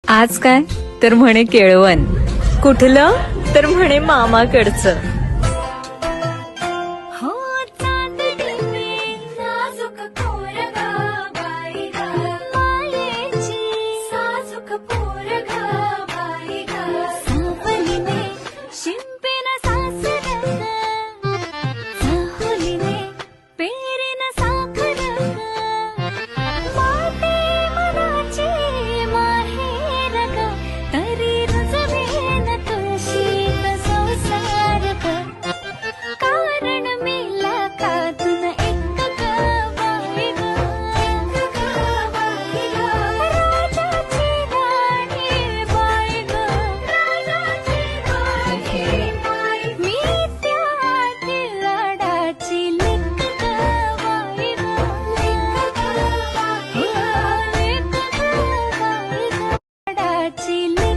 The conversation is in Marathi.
आज काय तर म्हणे केळवण, कुठलं तर म्हणे मामाकडचं. हो चांदणी नाजूक पोरगा बाई ग, मायेची साजूक पोरगा बाई ग, सावलीने शिंपीन सासर ग, साहुलीने पेरीन साखर ग, माते मनाची माहेर ग, तरी रुजवेन तुळशीत संसार ग, कारण मिला कातून एक ग बाई ग, राजाची राणी बाई ग, मी त्या लाडाची लेक ग बाई ग, लेक ग बाई ग, लाडाची लेक